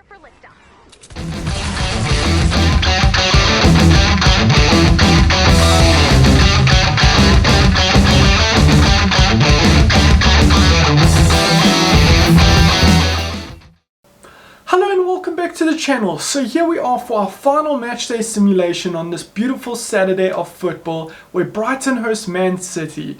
prepare for liftoff. Hello and welcome back to the channel. So here we are for our final matchday simulation on this beautiful Saturday of football where Brighton host Man City.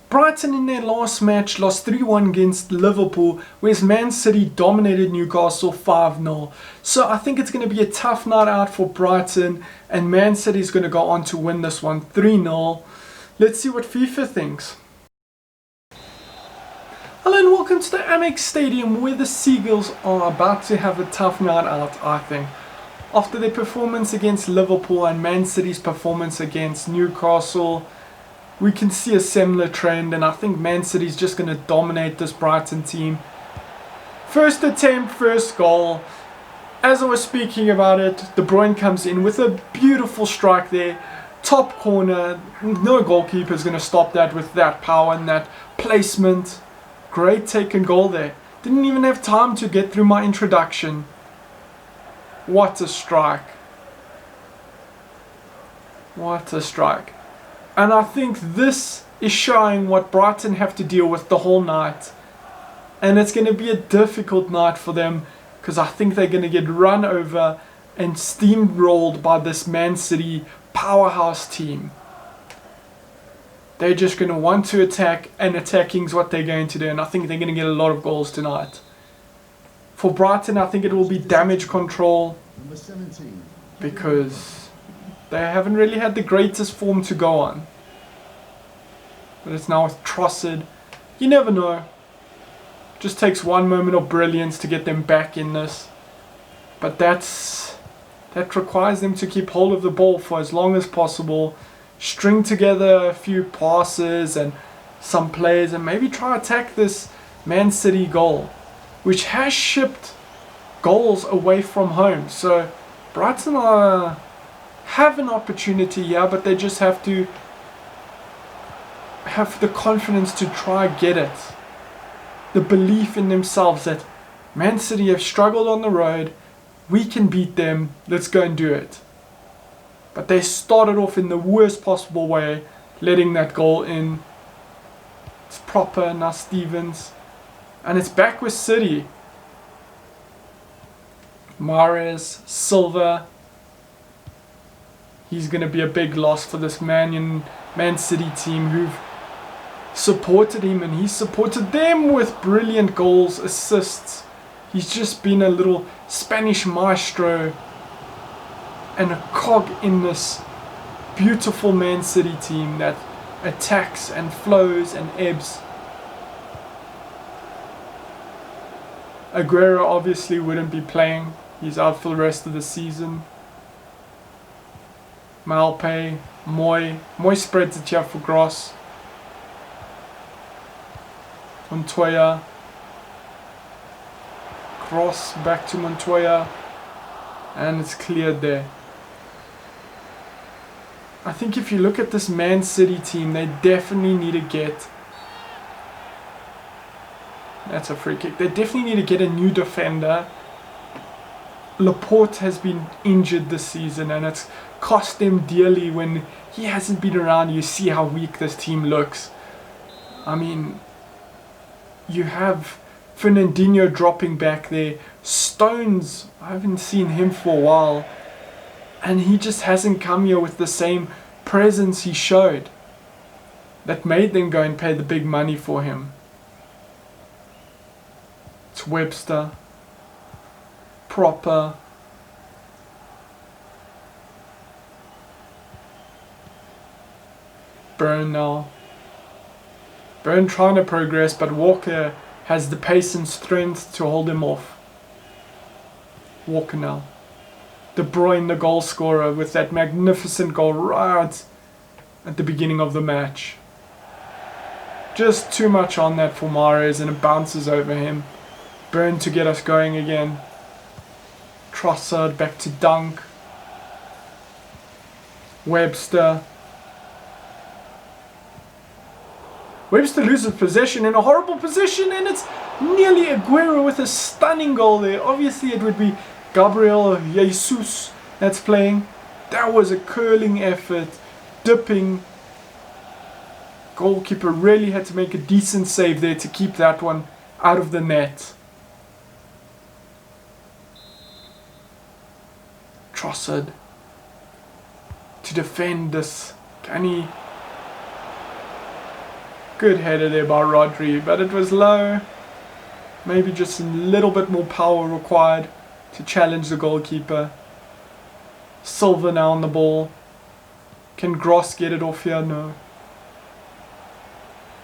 Brighton in their last match lost 3-1 against Liverpool, whereas Man City dominated Newcastle 5-0. So I think it's going to be a tough night out for Brighton, and Man City is going to go on to win this one 3-0. Let's see what FIFA thinks. Hello and welcome to the Amex Stadium where the Seagulls are about to have a tough night out, I think. After their performance against Liverpool and Man City's performance against Newcastle, we can see a similar trend, and I think Man City's just going to dominate this Brighton team. First attempt, first goal. As I was speaking about it, De Bruyne comes in with a beautiful strike there. Top corner, no goalkeeper is going to stop that with that power and that placement. Great take and goal there. Didn't even have time to get through my introduction. What a strike. What a strike. And I think this is showing what Brighton have to deal with the whole night. And it's going to be a difficult night for them because I think they're going to get run over and steamrolled by this Man City powerhouse team. They're just going to want to attack, and attacking is what they're going to do, and I think they're going to get a lot of goals tonight. For Brighton, I think it will be damage control because they haven't really had the greatest form to go on. But it's now with Trossard. You never know. Just takes one moment of brilliance to get them back in this. But that requires them to keep hold of the ball for as long as possible. String together a few passes and some plays and maybe try to attack this Man City goal, which has shipped goals away from home. So Brighton have an opportunity here, but they just have to have the confidence to try get it. The belief in themselves that Man City have struggled on the road, we can beat them, let's go and do it. But they started off in the worst possible way, letting that goal in. It's proper, now Stevens. And it's back with City. Mahrez, Silva. He's going to be a big loss for this Man City team who've supported him, and he's supported them with brilliant goals, assists. He's just been a little Spanish maestro and a cog in this beautiful Man City team that attacks and flows and ebbs. Aguero obviously wouldn't be playing. He's out for the rest of the season. Malpe, Moy spreads it here for Gross. Montoya. Gross back to Montoya. And it's cleared there. I think if you look at this Man City team, they definitely need to get... That's a free kick. They definitely need to get a new defender. Laporte has been injured this season, and it's cost them dearly when he hasn't been around. You see how weak this team looks. I mean, you have Fernandinho dropping back there. Stones, I haven't seen him for a while. And he just hasn't come here with the same presence he showed that made them go and pay the big money for him. It's Webster. Proper. Burn now. Burn trying to progress, but Walker has the pace and strength to hold him off. Walker now. De Bruyne, the goal scorer, with that magnificent goal right at the beginning of the match. Just too much on that for Mahrez, and it bounces over him. Burn to get us going again. Trossard back to Dunk. Webster. Webster loses possession in a horrible position, and it's nearly Aguero with a stunning goal there. Obviously it would be Gabriel Jesus that's playing. That was a curling effort, dipping. Goalkeeper really had to make a decent save there to keep that one out of the net. Trossard to defend this. Can he? Good header there by Rodri, but it was low. Maybe just a little bit more power required to challenge the goalkeeper. Silva now on the ball. Can Gross get it off here? No.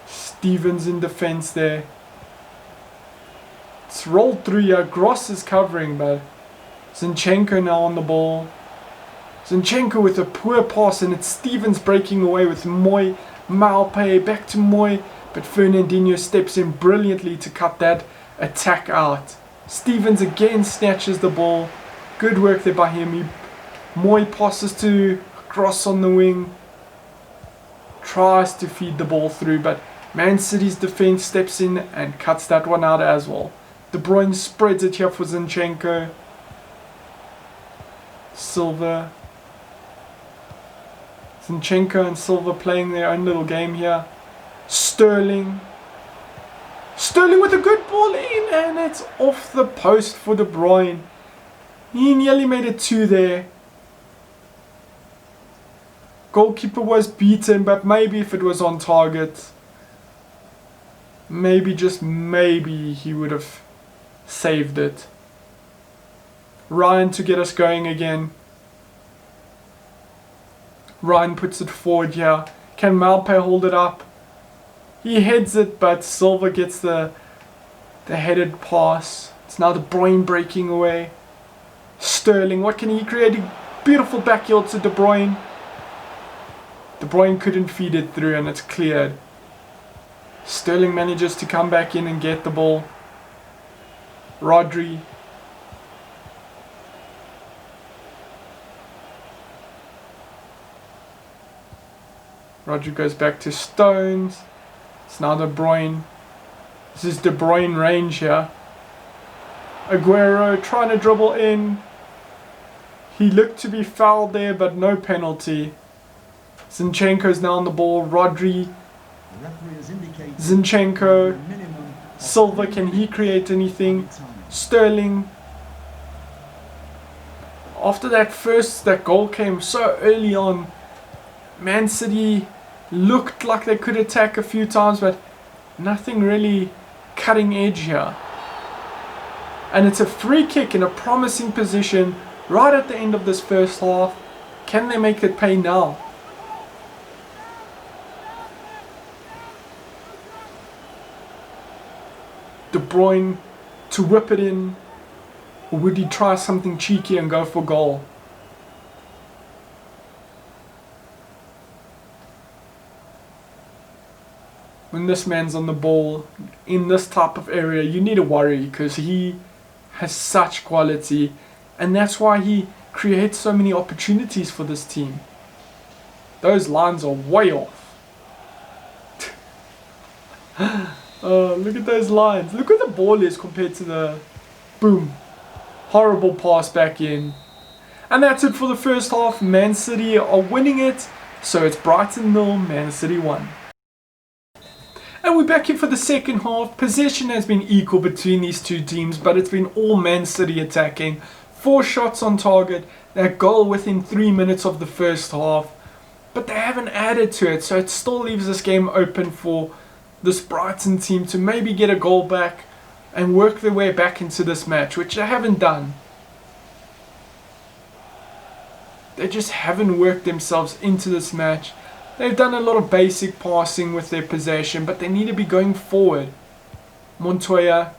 Stevens in defense there. It's rolled through here. Gross is covering, but Zinchenko now on the ball. Zinchenko with a poor pass, and it's Stevens breaking away with Moy. Malpe back to Moy, but Fernandinho steps in brilliantly to cut that attack out. Stevens again snatches the ball. Good work there by him. Moy passes to Gross on the wing. Tries to feed the ball through, but Man City's defense steps in and cuts that one out as well. De Bruyne spreads it here for Zinchenko. Silva. Zinchenko and Silva playing their own little game here. Sterling. Sterling with a good ball in, and it's off the post for De Bruyne. He nearly made it 2 there. Goalkeeper was beaten, but maybe if it was on target, maybe, just maybe, he would have saved it. Ryan to get us going again. Ryan puts it forward here. Can Malpe hold it up? He heads it, but Silva gets the headed pass. It's now De Bruyne breaking away. Sterling, what can he create? A beautiful backheel to De Bruyne. De Bruyne couldn't feed it through, and it's cleared. Sterling manages to come back in and get the ball. Rodri. Rodri goes back to Stones. It's now De Bruyne. This is De Bruyne range here. Aguero trying to dribble in. He looked to be fouled there, but no penalty. Zinchenko's now on the ball. Rodri. Zinchenko. Silva, can he create anything? Sterling. After that goal came so early on, Man City looked like they could attack a few times, but nothing really cutting edge here. And it's a free kick in a promising position right at the end of this first half. Can they make it pay now? De Bruyne to whip it in, or would he try something cheeky and go for goal? When this man's on the ball in this type of area, you need to worry, because he has such quality, and that's why he creates so many opportunities for this team. Those lines are way off. Oh, look at those lines. Look where the ball is compared to the... Boom. Horrible pass back in. And that's it for the first half. Man City are winning it. So it's Brighton 0, Man City 1. And we're back here for the second half. Possession has been equal between these two teams, but it's been all Man City attacking. 4 shots on target. That goal within 3 minutes of the first half. But they haven't added to it, so it still leaves this game open for this Brighton team to maybe get a goal back and work their way back into this match, which they haven't done. They just haven't worked themselves into this match. They've done a lot of basic passing with their possession, but they need to be going forward. Montoya.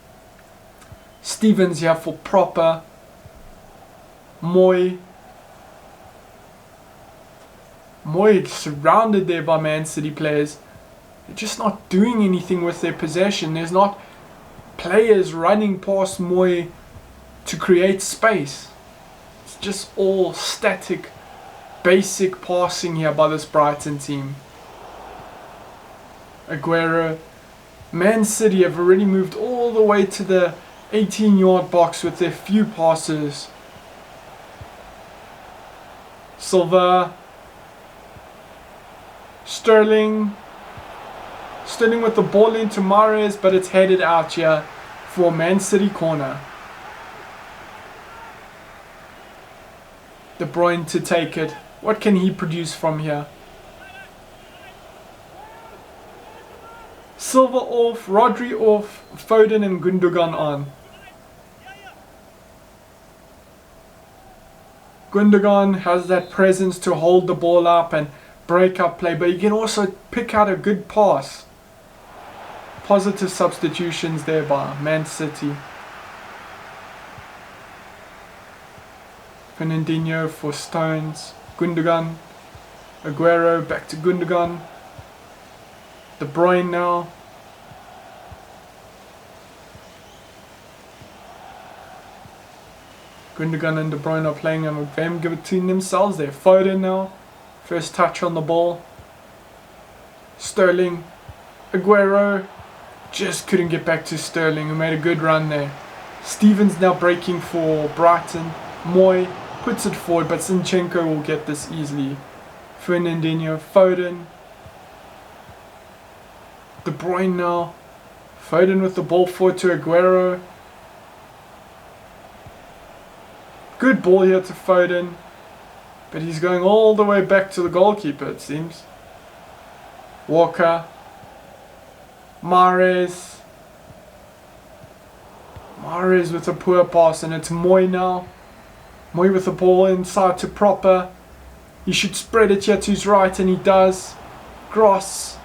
Stevens here for proper. Moy surrounded there by Man City players. They're just not doing anything with their possession. There's not players running past Moy to create space. It's just all static, basic passing here by this Brighton team. Aguero. Man City have already moved all the way to the 18-yard box with their few passes. Silva. Sterling with the ball into Mahrez, but it's headed out here for Man City corner. De Bruyne to take it. What can he produce from here? Silva off, Rodri off, Foden and Gundogan on. Gundogan has that presence to hold the ball up and break up play, but you can also pick out a good pass. Positive substitutions there by Man City. Fernandinho for Stones. Gundogan. Aguero back to Gundogan. De Bruyne now. Gundogan and De Bruyne are playing a game between themselves there. Foden now. First touch on the ball. Sterling. Aguero. Just couldn't get back to Sterling, who made a good run there. Stevens now breaking for Brighton. Moy puts it forward, but Zinchenko will get this easily. Fernandinho. Foden. De Bruyne now. Foden with the ball forward to Aguero. Good ball here to Foden. But he's going all the way back to the goalkeeper, it seems. Walker. Mahrez with a poor pass, and it's Moy now. Moy with the ball inside to Proper. He should spread it here to his right, and he does. Gross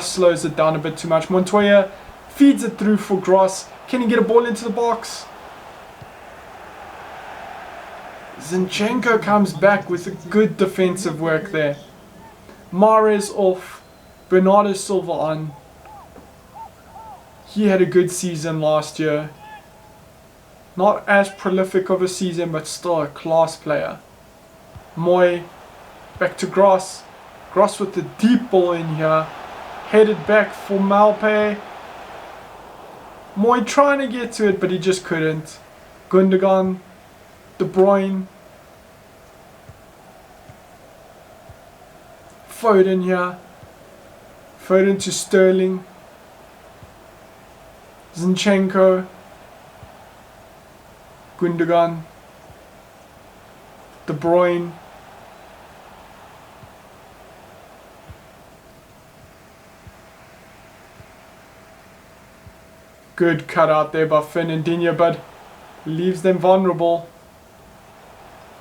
slows it down a bit too much. Montoya feeds it through for Gross. Can he get a ball into the box? Zinchenko comes back with a good defensive work there. Mahrez off. Bernardo Silva on. He had a good season last year. Not as prolific of a season, but still a class player. Moy back to Gross. Gross with the deep ball in here. Headed back for Malpe. Moy trying to get to it, but he just couldn't. Gundogan. De Bruyne. Foden here. Foden to Sterling. Zinchenko. Gundogan. De Bruyne. Good cut out there by Fernandinho, but leaves them vulnerable.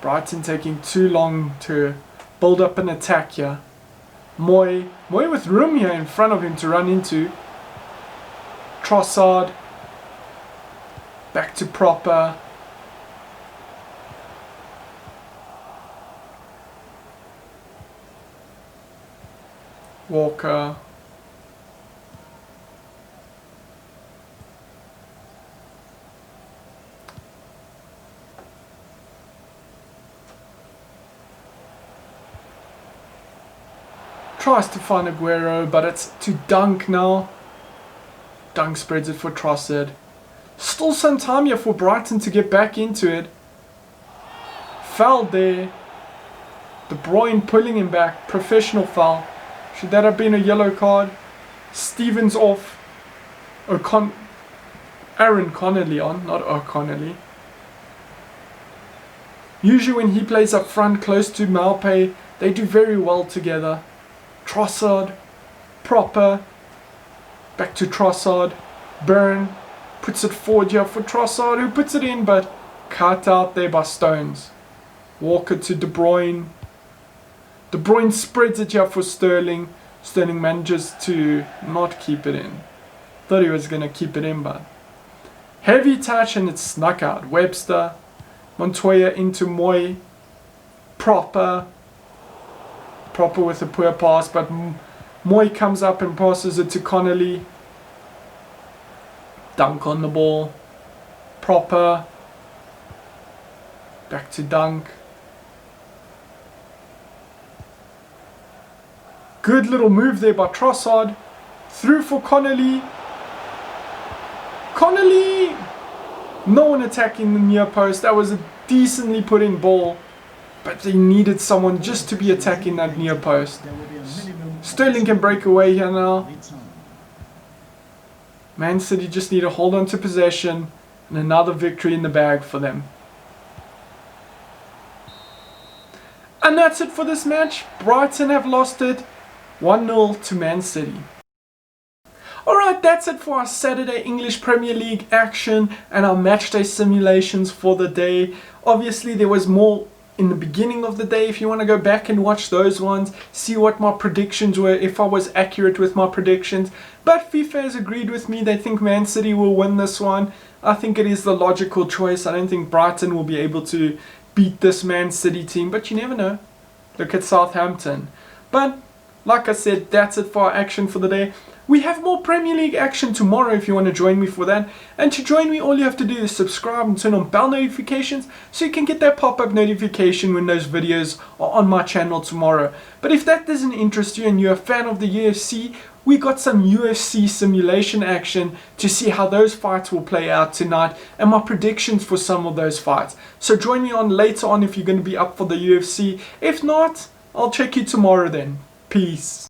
Brighton taking too long to build up an attack here. Moy with room here in front of him to run into. Trossard. Back to Proper. Walker. Tries to find Aguero, but it's to Dunk now. Dunk spreads it for Trossard. Still some time here for Brighton to get back into it. Foul there. De Bruyne pulling him back. Professional foul. Should that have been a yellow card? Stevens off. Aaron Connolly on, not O'Connolly. Usually when he plays up front close to Malpe, they do very well together. Trossard, Proper, back to Trossard, Burn, puts it forward here for Trossard, who puts it in, but cut out there by Stones. Walker to De Bruyne. De Bruyne spreads it here for Sterling. Sterling manages to not keep it in. Thought he was going to keep it in, but heavy touch and it snuck out. Webster, Montoya into Moy, Proper with a poor pass, but Moy comes up and passes it to Connolly. Dunk on the ball. Proper. Back to Dunk. Good little move there by Trossard. Through for Connolly. Connolly! No one attacking the near post. That was a decently put in ball. but they needed someone just to be attacking that near post. Sterling can break away here now. Man City just need to hold on to possession, and another victory in the bag for them. And that's it for this match. Brighton have lost it 1-0 to Man City. Alright, that's it for our Saturday English Premier League action and our matchday simulations for the day. Obviously there was more in the beginning of the day if you want to go back and watch those ones, see what my predictions were, if I was accurate with my predictions. But FIFA has agreed with me, they think Man City will win this one. I think it is the logical choice. I don't think Brighton will be able to beat this Man City team, but you never know. Look at Southampton. But like I said, that's it for our action for the day. We have more Premier League action tomorrow if you want to join me for that. And to join me, all you have to do is subscribe and turn on bell notifications so you can get that pop-up notification when those videos are on my channel tomorrow. But if that doesn't interest you and you're a fan of the UFC, we got some UFC simulation action to see how those fights will play out tonight and my predictions for some of those fights. So join me on later on if you're going to be up for the UFC. If not, I'll check you tomorrow then. Peace.